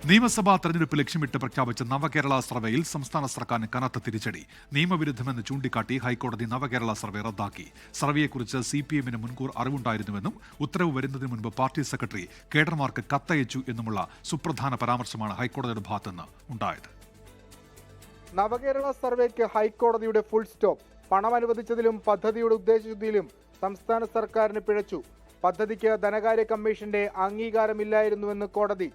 നിയമസഭാ തെരഞ്ഞെടുപ്പ് ലക്ഷ്യമിട്ട് പ്രഖ്യാപിച്ച നവകേരള സർവേയിൽ സംസ്ഥാന സർക്കാരിന് കനത്ത തിരിച്ചടി. നിയമവിരുദ്ധമെന്ന് ചൂണ്ടിക്കാട്ടി ഹൈക്കോടതി നവകേരള സർവേ റദ്ദാക്കി. സർവേയെക്കുറിച്ച് CPM-ന് മുൻകൂർ അറിവുണ്ടായിരുന്നുവെന്നും ഉത്തരവ് വരുന്നതിന് മുൻപ് പാർട്ടി സെക്രട്ടറി കേഡർമാർക്ക് കത്തയച്ചു എന്നുമുള്ള സുപ്രധാന പരാമർശമാണ് ഹൈക്കോടതിയുടെ ഭാഗത്തുനിന്ന് ഉണ്ടായത്. നവകേരള സർവേക്ക് ഹൈക്കോടതിയുടെ ഫുൾ സ്റ്റോപ്പ്. പണം അനുവദിച്ചതിലും പദ്ധതിയുടെ ഉദ്ദേശശുദ്ധിയിലും സംസ്ഥാന സർക്കാരിന് പിഴച്ചു. പദ്ധതിക്ക് ധനകാര്യ കമ്മീഷന്റെ അംഗീകാരമില്ലായിരുന്നുവെന്ന് കോടതി.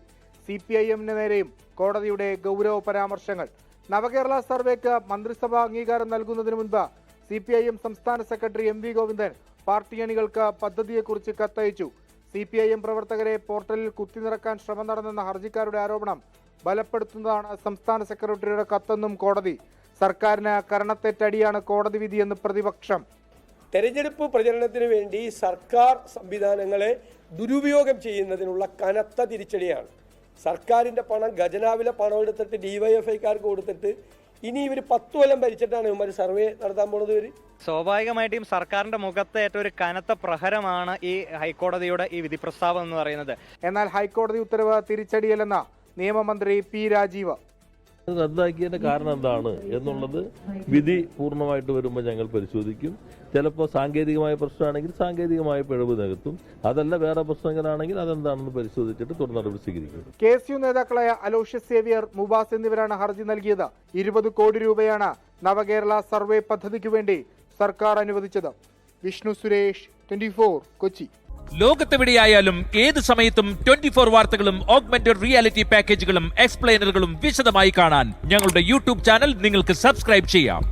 CPIM-ന് നേരെയും കോടതിയുടെ ഗൗരവ പരാമർശങ്ങൾ. നവകേരള സർവേക്ക് മന്ത്രിസഭാ അംഗീകാരം നൽകുന്നതിന് മുൻപ് CPIM സംസ്ഥാന സെക്രട്ടറി MV ഗോവിന്ദൻ പാർട്ടി അണികൾക്ക് പദ്ധതിയെക്കുറിച്ച് കത്തയച്ചു. CPIM പ്രവർത്തകരെ പോർട്ടലിൽ കുത്തിനിറക്കാൻ ശ്രമം നടന്നെന്ന ഹർജിക്കാരുടെ ആരോപണം ബലപ്പെടുത്തുന്നതാണ് സംസ്ഥാന സെക്രട്ടറിയുടെ കത്തെന്നും കോടതി. സർക്കാരിന് കരണത്തെറ്റടിയാണ് കോടതി വിധിയെന്ന് പ്രതിപക്ഷം. തെരഞ്ഞെടുപ്പ് പ്രചരണത്തിന് വേണ്ടി സർക്കാർ സംവിധാനങ്ങളെ ദുരുപയോഗം ചെയ്യുന്നതിനുള്ള കനത്ത തിരിച്ചടിയാണ്. സർക്കാരിൻ്റെ പണം, ഖജനാവിലെ പണം എടുത്തിട്ട് DYFIക്കാർക്ക് കൊടുത്തിട്ട് ഇനി ഇവർ 10 കൊല്ലം ഭരിച്ചിട്ടാണ് ഇവർ സർവേ നടത്താൻ പോണത്. സ്വാഭാവികമായിട്ടും സർക്കാരിന്റെ മുഖത്ത് ഏറ്റവും ഒരു കനത്ത പ്രഹരമാണ് ഈ ഹൈക്കോടതിയുടെ ഈ വിധി പ്രസ്താവം എന്ന് പറയുന്നത്. എന്നാൽ ഹൈക്കോടതി ഉത്തരവ് തിരിച്ചടിയല്ലെന്ന നിയമമന്ത്രി P. രാജീവ്. റദ്ദാക്കിയതിന്റെ കാരണം എന്താണ് എന്നുള്ളത് വിധി പൂർണ്ണമായിട്ട് വരുമ്പോൾ ഞങ്ങൾ പരിശോധിക്കും. ചിലപ്പോൾ സാങ്കേതികമായ പ്രശ്നമാണെങ്കിൽ സാങ്കേതികമായ പിഴവ് നികത്തും. അതല്ല വേറെ പ്രശ്നങ്ങളാണെങ്കിൽ അതെന്താണെന്ന് പരിശോധിച്ചിട്ട് തുടർ നടപടി സ്വീകരിക്കും. KSU നേതാക്കളായ അലോഷ്യസ് സേവ്യർ, മുബാസ് എന്നിവരാണ് ഹർജി നൽകിയത്. 20 കോടി രൂപയാണ് നവകേരള സർവേ പദ്ധതിക്ക് വേണ്ടി സർക്കാർ അനുവദിച്ചത്. വിഷ്ണു സുരേഷ്, 24 കൊച്ചി. ലോകത്തെവിടെയായാലും ഏത് സമയത്തും 24 വാർത്തകളും ഓഗ്മെന്റഡ് റിയാലിറ്റി പാക്കേജുകളും എക്സ്പ്ലെയിനറുകളും വിശദമായി കാണാൻ ഞങ്ങളുടെ YouTube ചാനൽ നിങ്ങൾക്ക് സബ്സ്ക്രൈബ് ചെയ്യാം.